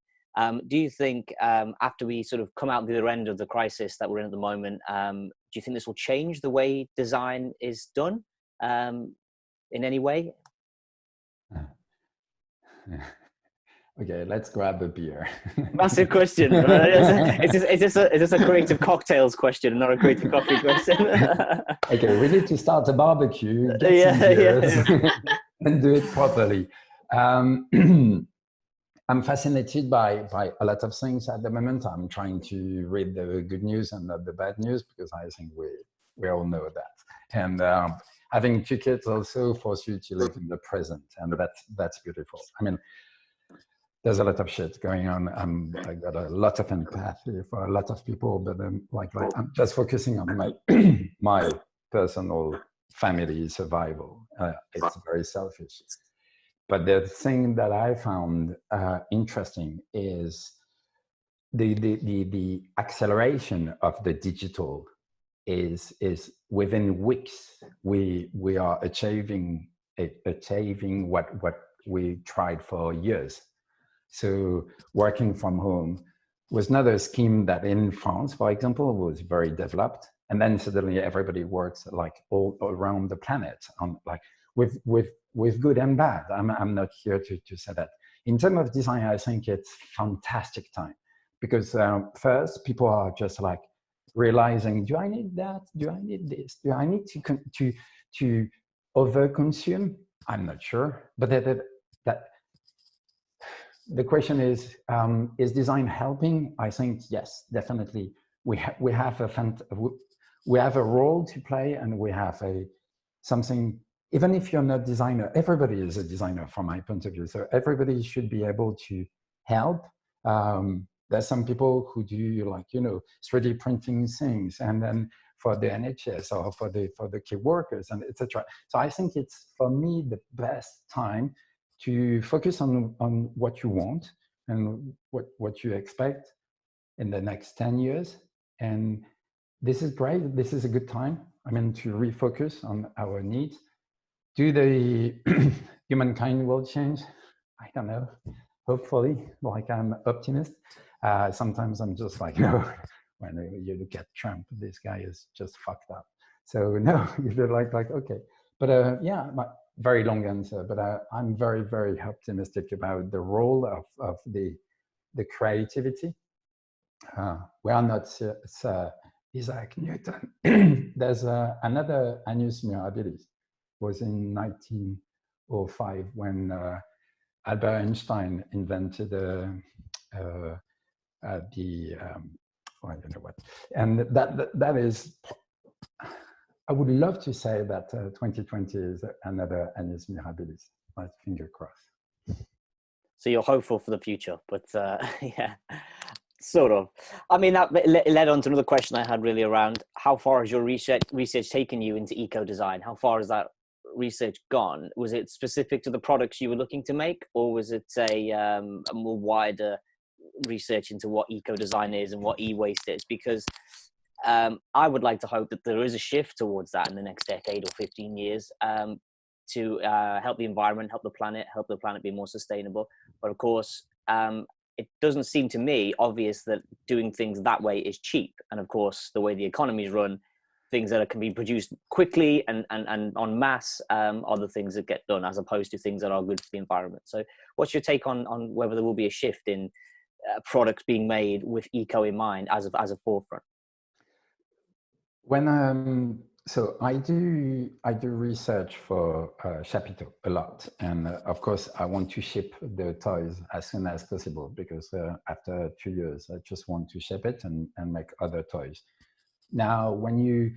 [SPEAKER 1] Do you think after we sort of come out the other end of the crisis that we're in at the moment, do you think this will change the way design is done in any way?
[SPEAKER 2] Okay, let's grab a beer.
[SPEAKER 1] Massive question. Is this a creative cocktails question, not a creative coffee question?
[SPEAKER 2] Okay, we need to start a barbecue, get
[SPEAKER 1] Yeah,
[SPEAKER 2] some beers,
[SPEAKER 1] yeah.
[SPEAKER 2] and do it properly. I'm fascinated by a lot of things at the moment. I'm trying to read the good news and not the bad news, because I think we all know that. And having two kids also forces you to live in the present, and that's beautiful. I mean, there's a lot of shit going on. I got a lot of empathy for a lot of people, but like I'm just focusing on my my personal family survival. It's very selfish. But the thing that I found interesting is the acceleration of the digital is within weeks we are achieving what we tried for years. So working from home was not a scheme that in France, for example, was very developed. And then suddenly everybody works like all around the planet on like with good and bad. I'm not here to say that. In terms of design, I think it's fantastic time, because first people are just like realizing, do I need that? Do I need this? Do I need to overconsume? I'm not sure, but that the question is design helping? I think yes, definitely. We have a role to play, and we have something. Even if you're not a designer, everybody is a designer from my point of view. So everybody should be able to help. There's some people who do like 3D printing things, and then for the NHS or for the key workers and etc. So I think it's for me the best time to focus on what you want and what you expect in the next 10 years. And this is great. This is a good time, I mean, to refocus on our needs. Do the humankind will change? I don't know. Hopefully, like I'm optimist. Sometimes I'm just like, no, when you look at Trump, this guy is just fucked up. So no, you're like okay. But yeah, very long answer, but I'm very, very optimistic about the role of the creativity. We are not Isaac Newton. There's another annus mirabilis, was in 1905 when Albert Einstein invented I don't know what, and that is. I would love to say that 2020 is another annus mirabilis. My finger crossed.
[SPEAKER 1] So you're hopeful for the future, but yeah, sort of. I mean, that led on to another question I had really around how far has your research taken you into eco-design? How far has that research gone? Was it specific to the products you were looking to make, or was it a more wider research into what eco-design is and what e-waste is? Because I would like to hope that there is a shift towards that in the next decade or 15 years to help the environment, help the planet be more sustainable. But of course, it doesn't seem to me obvious that doing things that way is cheap. And of course, the way the economies run, things that can be produced quickly and en masse are the things that get done, as opposed to things that are good for the environment. So what's your take on whether there will be a shift in products being made with eco in mind as a forefront?
[SPEAKER 2] When so I do research for Chapito a lot, and of course I want to ship the toys as soon as possible, because after 2 years I just want to ship it and make other toys. Now, when you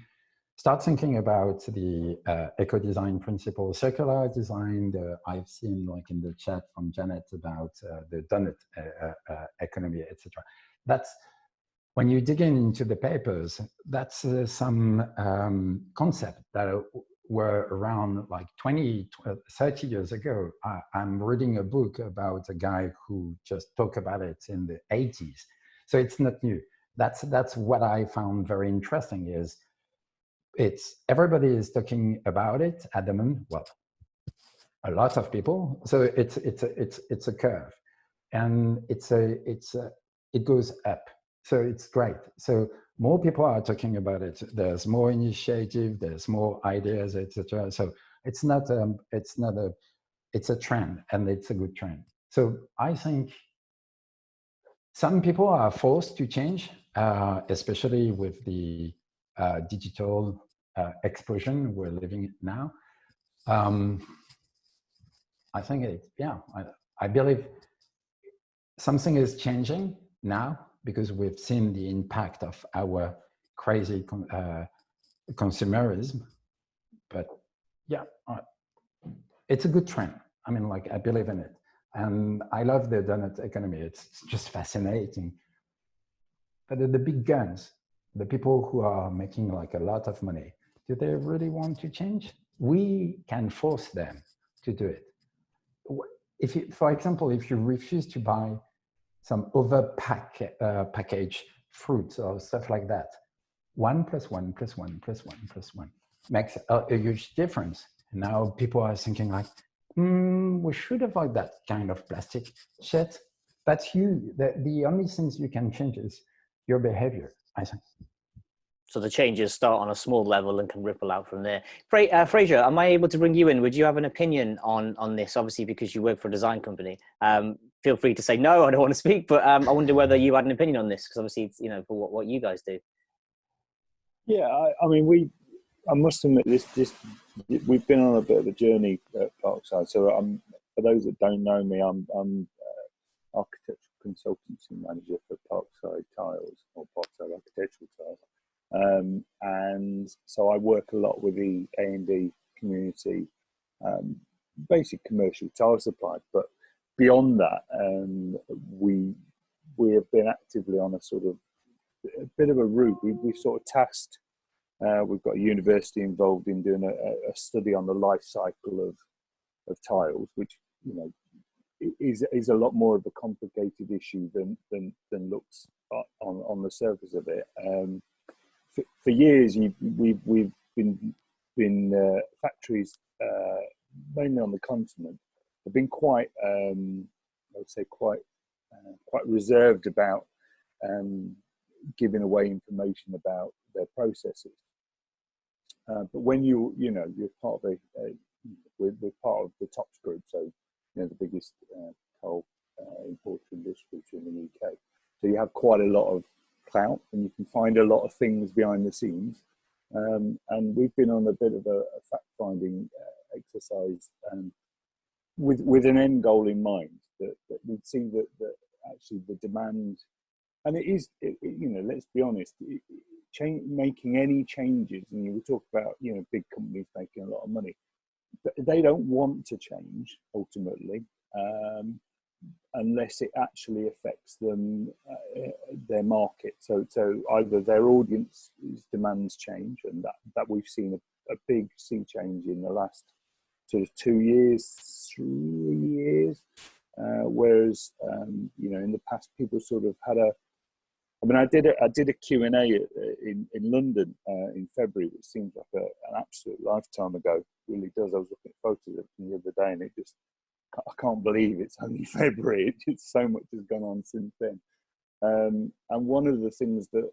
[SPEAKER 2] start thinking about the eco-design principle, circular design, I've seen like in the chat from Janet about the donut economy, etc. That's when you dig into the papers, that's some concept that were around like 20, 30 years ago. I'm reading a book about a guy who just talked about it in the 80s. So it's not new. That's what I found very interesting is everybody is talking about it at the moment. Well, a lot of people. So it's a curve, and it goes up. So it's great. So more people are talking about it. There's more initiative. There's more ideas, etc. So it's a trend, and it's a good trend. So I think some people are forced to change, especially with the digital explosion we're living now. I think I believe something is changing now because we've seen the impact of our crazy consumerism. But yeah, it's a good trend. I mean, like, I believe in it. And I love the donut economy. It's just fascinating. But the big guns, the people who are making like a lot of money, do they really want to change? We can force them to do it. If you, for example, if you refuse to buy some packaged fruits or stuff like that, 1 + 1 + 1 + 1 + 1 makes a huge difference. And now people are thinking like, we should avoid that kind of plastic shit. That's you. The only things you can change is your behavior, I think.
[SPEAKER 1] So the changes start on a small level and can ripple out from there. Fraser, am I able to bring you in? Would you have an opinion on this? Obviously, because you work for a design company. Feel free to say no, I don't want to speak, but I wonder whether you had an opinion on this, because obviously it's, for what you guys do.
[SPEAKER 5] Yeah, I mean, I must admit, we've been on a bit of a journey at Parkside. So for those that don't know me, I'm architectural consultancy manager for Parkside Tiles, or Parkside Architectural Tiles. And so I work a lot with the A&D community, basic commercial tile supply. But beyond that, we have been actively on a bit of a route. We've sort of tasked. We've got a university involved in doing a study on the life cycle of tiles, which is a lot more of a complicated issue than looks on the surface of it. For years, we've been factories, mainly on the continent, have been quite, I would say, quite reserved about giving away information about their processes. But when you're part of we're part of the TOPS group, so the biggest coal importer and distributor in the UK. So you have quite a lot of clout, and you can find a lot of things behind the scenes. And we've been on a bit of a fact-finding exercise with an end goal in mind, that we'd see that actually the demand, and it is, let's be honest, making any changes, and we talk about big companies making a lot of money, but they don't want to change ultimately unless it actually affects them, their market. So either their audience demands change, and that we've seen a big sea change in the last sort of 2 years, 3 years, whereas in the past people sort of had I mean, I did a Q&A in London in February, which seems like an absolute lifetime ago. It really does. I was looking at photos of it the other day, and I can't believe it's only February. Just so much has gone on since then. And one of the things that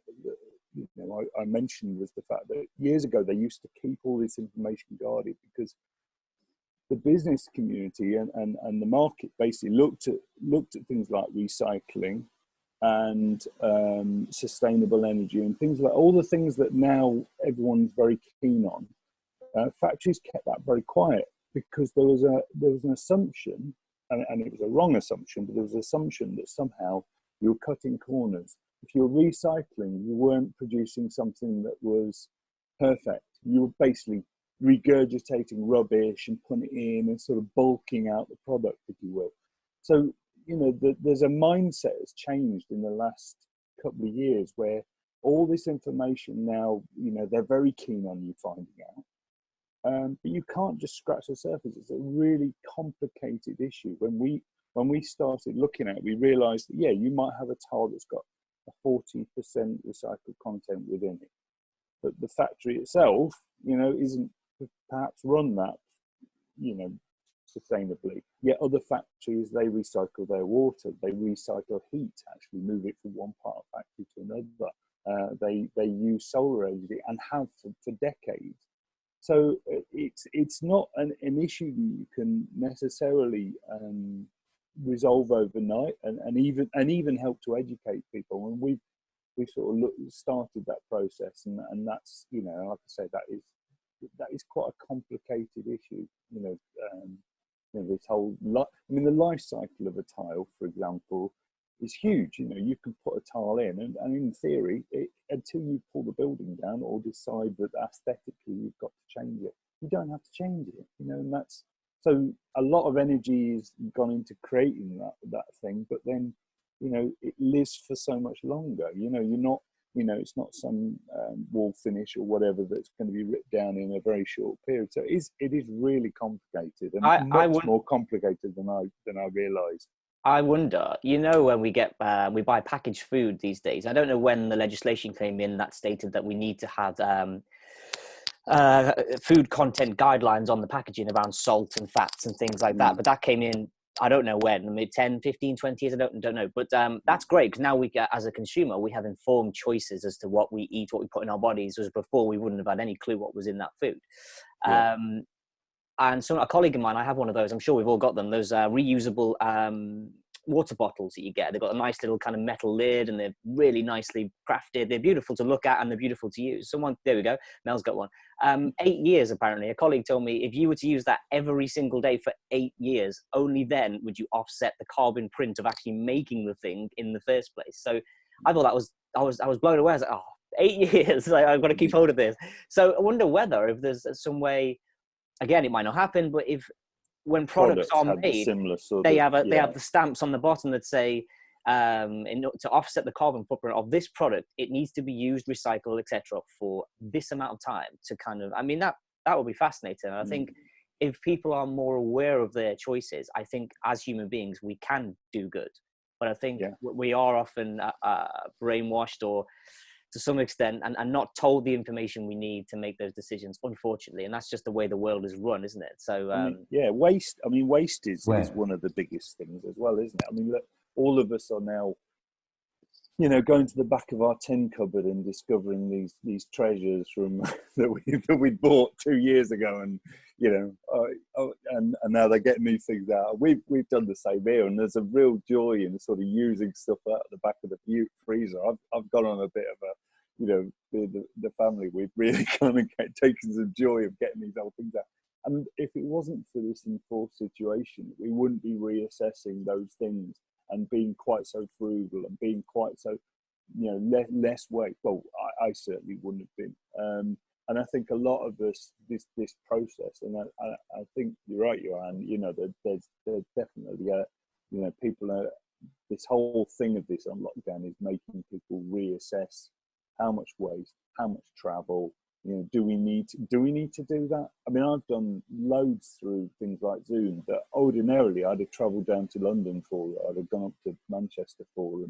[SPEAKER 5] I mentioned was the fact that years ago they used to keep all this information guarded, because the business community and the market basically looked at things like recycling and sustainable energy and things like all the things that now everyone's very keen on. Factories kept that very quiet because there was an assumption, and it was a wrong assumption, but there was an assumption that somehow you were cutting corners. If you were recycling, you weren't producing something that was perfect. You were basically regurgitating rubbish and putting it in and sort of bulking out the product, if you will. So there's a mindset that's changed in the last couple of years where all this information now, they're very keen on you finding out. But you can't just scratch the surface. It's a really complicated issue. When we started looking at it, we realized that, you might have a tile that's got a 40% recycled content within it. but the factory itself, isn't perhaps run that, sustainably. Yet other factories, they recycle their water, they recycle heat, actually move it from one part of the factory to another. They use solar energy and have for decades. So it's not an issue you can necessarily resolve overnight, and even help to educate people. And we sort of started that process, and that's, like I say, that is quite a complicated issue. This whole the life cycle of a tile, for example, is huge. You can put a tile in, and in theory, until you pull the building down or decide that aesthetically you've got to change it, you don't have to change it. And that's, so a lot of energy has gone into creating that thing, but then it lives for so much longer. You're not, it's not some wall finish or whatever that's going to be ripped down in a very short period. So it is really complicated, and much more complicated than I realised.
[SPEAKER 1] I wonder, when we buy packaged food these days, I don't know when the legislation came in that stated that we need to have food content guidelines on the packaging around salt and fats and things like that. But that came in, I don't know when, maybe 10, 15, 20 years, I don't know. But that's great, because now we get, as a consumer, we have informed choices as to what we eat, what we put in our bodies, whereas before we wouldn't have had any clue what was in that food. Yeah. And so a colleague of mine, I have one of those, I'm sure we've all got them, those reusable water bottles that you get. They've got a nice little kind of metal lid, and they're really nicely crafted. They're beautiful to look at, and they're beautiful to use. There we go, Mel's got one. 8 years, apparently. A colleague told me if you were to use that every single day for 8 years, only then would you offset the carbon print of actually making the thing in the first place. So I thought I was blown away. I was like, 8 years, I've got to keep hold of this. So I wonder whether if there's some way, again, it might not happen, but when products are made, they have the stamps on the bottom that say, to offset the carbon footprint of this product, it needs to be used, recycled, etc., for this amount of time. To kind of, that would be fascinating. And I think if people are more aware of their choices, I think as human beings we can do good. But I think we are often brainwashed, or to some extent, and not told the information we need to make those decisions, unfortunately. And that's just the way the world is run, isn't it? So
[SPEAKER 5] waste. Waste is one of the biggest things as well, isn't it? Look, all of us are now, going to the back of our tin cupboard and discovering these treasures from that we bought 2 years ago, and and now they're getting these things out. We've done the same here, and there's a real joy in sort of using stuff out of the back of the freezer. I've gone on a bit of a, the family, we've really kind of taken some joy of getting these old things out. And if it wasn't for this enforced situation, we wouldn't be reassessing those things and being quite so frugal and being quite so, less weight. Well, I certainly wouldn't have been. And I think a lot of us, this process, and I think you're right, Johan, there's definitely, people are, this whole thing of this on lockdown is making people reassess how much waste, how much travel. Do we need to do that? I've done loads through things like Zoom that ordinarily I'd have travelled down to London for, I'd have gone up to Manchester for,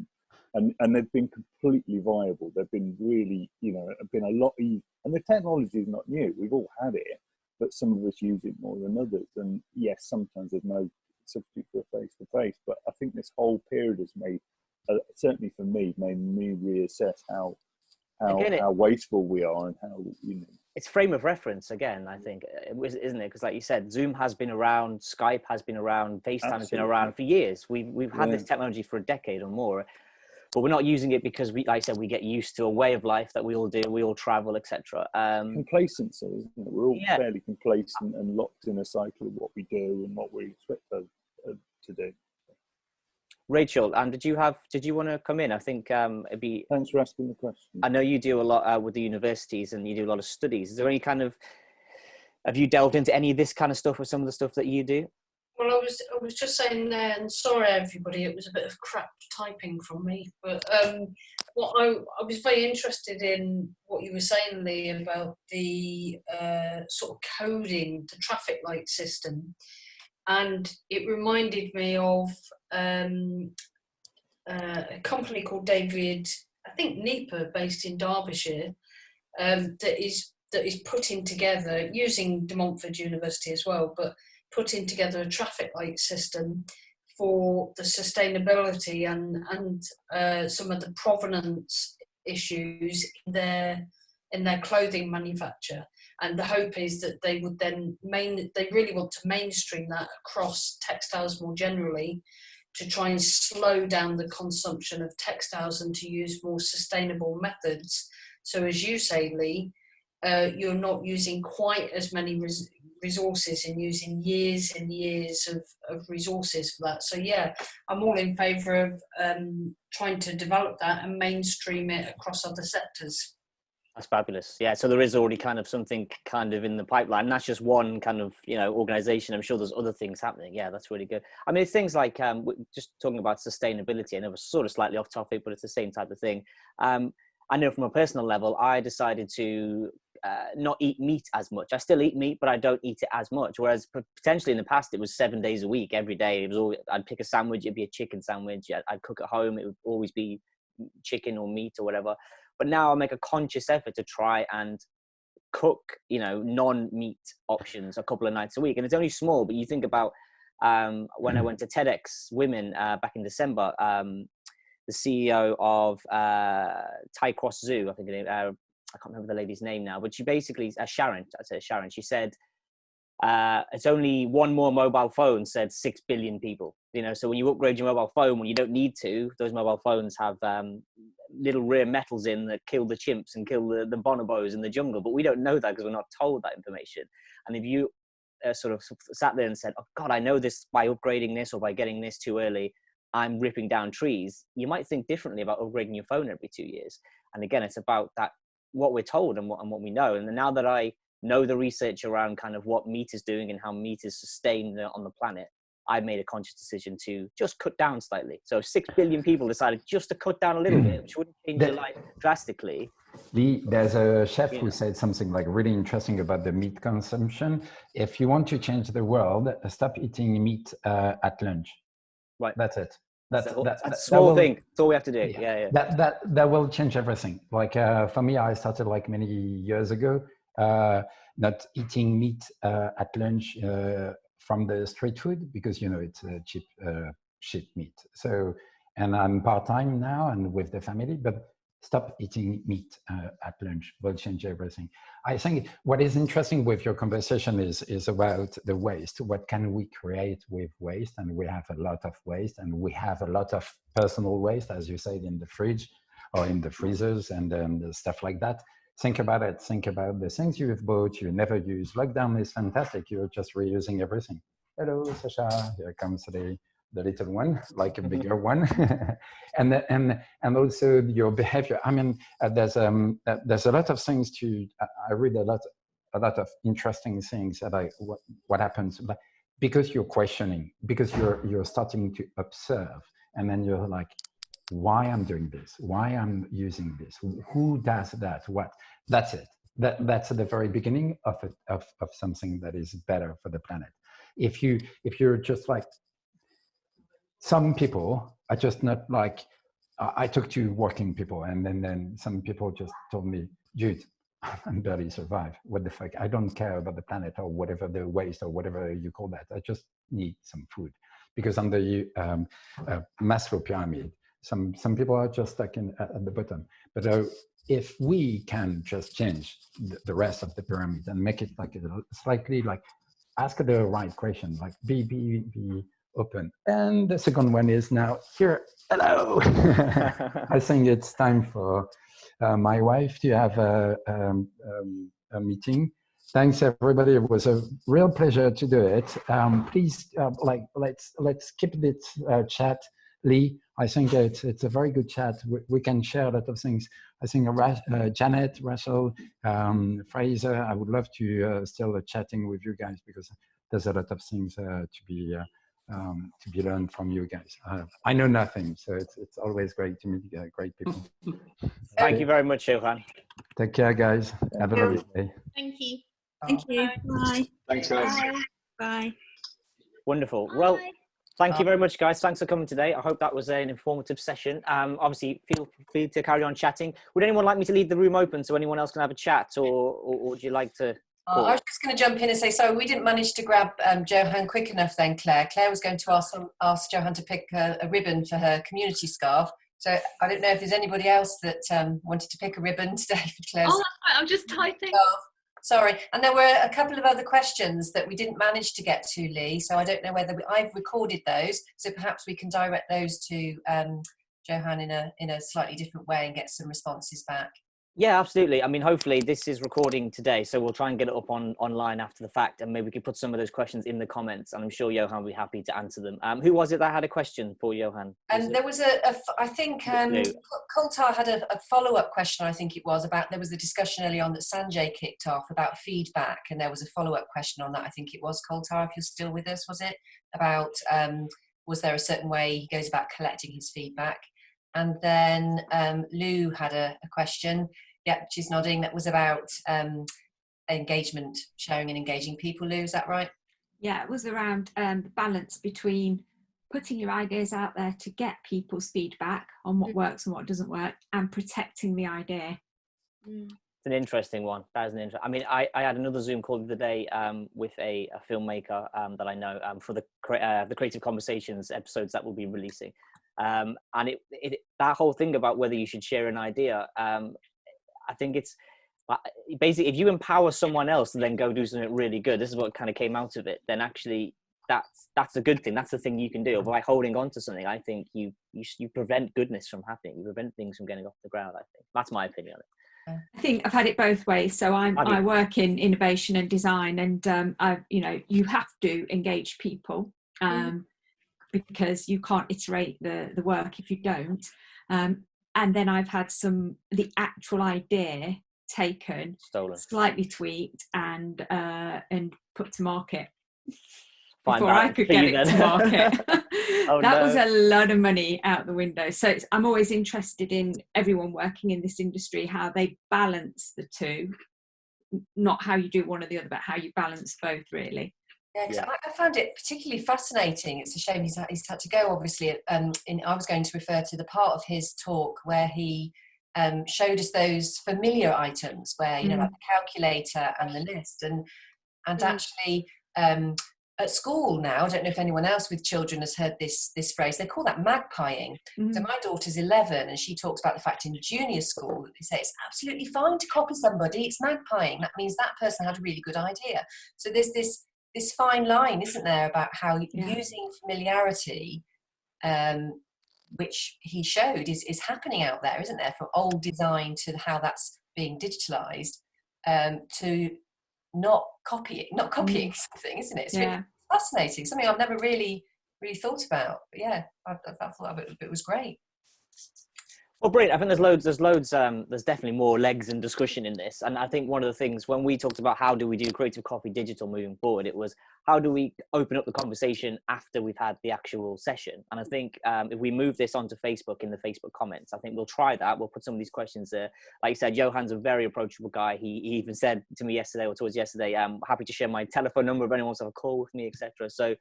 [SPEAKER 5] and they've been completely viable. They've been really, have been a lot easier. And the technology is not new. We've all had it, but some of us use it more than others. And yes, sometimes there's no substitute for a face-to-face, but I think this whole period has made, certainly for me, made me reassess how wasteful we are, and how,
[SPEAKER 1] it's frame of reference again, I think, isn't it? Because like you said, Zoom has been around, Skype has been around, FaceTime has been around for years. We've had this technology for a decade or more, but we're not using it because like I said, we get used to a way of life that we all do, we all travel, etc.
[SPEAKER 5] Complacency, isn't it? We're all fairly complacent and locked in a cycle of what we do and what we expect to do.
[SPEAKER 1] Rachel, did you want to come in? I think it'd be.
[SPEAKER 5] Thanks for asking the question.
[SPEAKER 1] I know you do a lot with the universities, and you do a lot of studies. Is there any kind of, have you delved into any of this kind of stuff with some of the stuff that you do?
[SPEAKER 6] Well, I was just saying there, and sorry everybody, it was a bit of crap typing from me, but what I was very interested in what you were saying, Lee, about the sort of coding the traffic light system. And it reminded me of a company called David, I think Nieper, based in Derbyshire. that is putting together, using De Montfort University as well, but putting together a traffic light system for the sustainability and some of the provenance issues in their clothing manufacture. And the hope is that they would then they really want to mainstream that across textiles more generally, to try and slow down the consumption of textiles and to use more sustainable methods. So as you say, Lee, you're not using quite as many resources and using years and years of resources for that. So yeah, I'm all in favour of trying to develop that and mainstream it across other sectors.
[SPEAKER 1] That's fabulous. Yeah, so there is already kind of something kind of in the pipeline. And that's just one kind of, organization. I'm sure there's other things happening. Yeah, that's really good. I mean, it's things like just talking about sustainability. I know it's sort of slightly off topic, but it's the same type of thing. I know from a personal level, I decided to not eat meat as much. I still eat meat, but I don't eat it as much. Whereas potentially in the past, it was 7 days a week, every day. It was always, I'd pick a sandwich, it'd be a chicken sandwich. I'd cook at home, it would always be chicken or meat or whatever. But now I make a conscious effort to try and cook, non-meat options a couple of nights a week. And it's only small, but you think about when I went to TEDx Women back in December, the CEO of Thai Cross Zoo, I think I can't remember the lady's name now, but she basically, Sharon, she said, it's only one more mobile phone said 6 billion people. So when you upgrade your mobile phone, when you don't need to, those mobile phones have little rare metals in that kill the chimps and kill the bonobos in the jungle. But we don't know that because we're not told that information. And if you sort of sat there and said, oh God, I know this by upgrading this or by getting this too early, I'm ripping down trees, you might think differently about upgrading your phone every 2 years. And again, it's about that, what we're told and what we know. And now that I know the research around kind of what meat is doing and how meat is sustained on the planet, I made a conscious decision to just cut down slightly. So 6 billion people decided just to cut down a little bit, which wouldn't change their life drastically.
[SPEAKER 2] Lee, there's a chef who said something like really interesting about the meat consumption. If you want to change the world, stop eating meat at lunch.
[SPEAKER 1] Right.
[SPEAKER 2] That's it. That's
[SPEAKER 1] a small thing. That's all we have to do. Yeah.
[SPEAKER 2] That will change everything. Like for me, I started like many years ago, not eating meat at lunch from the street food because it's cheap shit meat. So, and I'm part-time now and with the family, but stop eating meat at lunch will change everything. I think what is interesting with your conversation is about the waste. What can we create with waste? And we have a lot of waste, and we have a lot of personal waste, as you said, in the fridge or in the freezers and stuff like that. Think about it. Think about the things you've bought, you never use. Lockdown is fantastic. You're just reusing everything. Hello, Sasha. Here comes the little one, like a bigger one, and also your behavior. I mean, there's a lot of things to. I read a lot of interesting things that what happens, but because you're questioning, because you're starting to observe, and then you're like, why I'm doing this, why I'm using this, who does that, what? That's it. That's at the very beginning of something that is better for the planet. If you're just like, some people are just not like, I talk to working people, and then some people just told me, Jude, I'm barely survive. What the fuck? I don't care about the planet or whatever the waste or whatever you call that. I just need some food. Because on the Maslow pyramid, some people are just stuck at the bottom. But if we can just change the rest of the pyramid and make it like slightly like, ask the right question, like be open. And the second one is now here. Hello. I think it's time for my wife to have a meeting. Thanks everybody. It was a real pleasure to do it. Please, let's keep this chat, Lee. I think it's a very good chat. We can share a lot of things. I think Janet, Russell, Fraser. I would love to still chatting with you guys because there's a lot of things to be learned from you guys. I know nothing, so it's always great to meet great people.
[SPEAKER 1] Thank you very much, Johan.
[SPEAKER 2] Take care, guys. Have a lovely day.
[SPEAKER 7] Thank you. Thank you. Bye.
[SPEAKER 4] Thanks, guys.
[SPEAKER 7] Bye.
[SPEAKER 1] Wonderful. Well, Thank you very much, guys. Thanks for coming today. I hope that was an informative session. Obviously, feel free to carry on chatting. Would anyone like me to leave the room open so anyone else can have a chat, or would you like to?
[SPEAKER 3] I was just going to jump in and say, sorry, we didn't manage to grab Johan quick enough then, Claire. Claire was going to ask Johan to pick a ribbon for her community scarf. So I don't know if there's anybody else that wanted to pick a ribbon today for Claire's.
[SPEAKER 7] Oh, I'm just typing.
[SPEAKER 3] Scarf. Sorry. And there were a couple of other questions that we didn't manage to get to, Lee. So I don't know whether I've recorded those. So perhaps we can direct those to Johan in a slightly different way and get some responses back.
[SPEAKER 1] Yeah, absolutely. I mean, hopefully this is recording today, so we'll try and get it up online after the fact, and maybe we could put some of those questions in the comments, and I'm sure Johan will be happy to answer them. Who was it that had a question for Johan?
[SPEAKER 3] There was I think Koltar had a follow-up question, I think it was, about, there was a discussion early on that Sanjay kicked off about feedback, and there was a follow-up question on that. I think it was Koltar, if you're still with us, was it? About, was there a certain way he goes about collecting his feedback? And then Lou had a question. Yeah, she's nodding. That was about engagement, sharing and engaging people. Lou, is that right?
[SPEAKER 8] Yeah, it was around the balance between putting your ideas out there to get people's feedback on what works and what doesn't work, and protecting the idea.
[SPEAKER 1] It's an interesting one. That is an interesting. I mean, I had another Zoom call the other day with a filmmaker that I know for the Creative Conversations episodes that we'll be releasing. And that whole thing about whether you should share an idea, I think it's basically, if you empower someone else to then go do something really good, this is what kind of came out of it, then actually that's a good thing. That's the thing you can do. By holding on to something, I think you prevent goodness from happening. You prevent things from getting off the ground, I think. That's my opinion on it.
[SPEAKER 8] I think I've had it both ways. So I work in innovation and design, and you have to engage people. Because you can't iterate the work if you don't. And then I've had the actual idea taken,
[SPEAKER 1] stolen,
[SPEAKER 8] slightly tweaked, and put to market
[SPEAKER 1] Fine
[SPEAKER 8] before I could get it to market. That was a lot of money out the window. So I'm always interested in everyone working in this industry, how they balance the two, not how you do one or the other, but how you balance both, really.
[SPEAKER 3] Yeah, I found it particularly fascinating. It's a shame he's had to go, obviously. I was going to refer to the part of his talk where he showed us those familiar items, where, you know, like the calculator and the list. And actually, at school now, I don't know if anyone else with children has heard this phrase, they call that magpieing. So my daughter's 11, and she talks about the fact in junior school, they say it's absolutely fine to copy somebody, it's magpieing. That means that person had a really good idea. So there's this fine line, isn't there, about how using familiarity, which he showed is happening out there, isn't there, from old design to how that's being digitalized, to not copying something, isn't it? It's really fascinating, something I've never really thought about. But yeah, I thought it was great.
[SPEAKER 1] Well, brilliant. I think there's definitely more legs and discussion in this. And I think one of the things when we talked about how do we do Creative Coffee Digital moving forward, it was how do we open up the conversation after we've had the actual session. And I think if we move this onto Facebook in the Facebook comments, I think we'll try that. We'll put some of these questions there. Like you said, Johan's a very approachable guy. He even said to me towards yesterday, I'm happy to share my telephone number if anyone wants to have a call with me, etc. So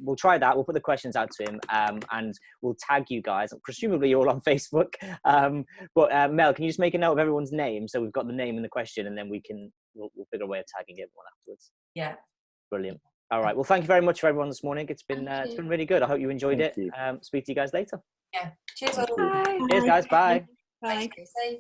[SPEAKER 1] we'll try that. We'll put the questions out to him and we'll tag you guys. Presumably you're all on Facebook. But Mel, can you just make a note of everyone's name so we've got the name and the question, and then we'll figure a way of tagging everyone afterwards.
[SPEAKER 3] Yeah.
[SPEAKER 1] Brilliant. All right. Well, thank you very much for everyone this morning. It's been really good. I hope you enjoyed it. Speak to you guys later.
[SPEAKER 3] Yeah. Cheers all.
[SPEAKER 8] Bye.
[SPEAKER 1] Cheers, guys. Bye.
[SPEAKER 8] Bye.
[SPEAKER 3] Stay safe.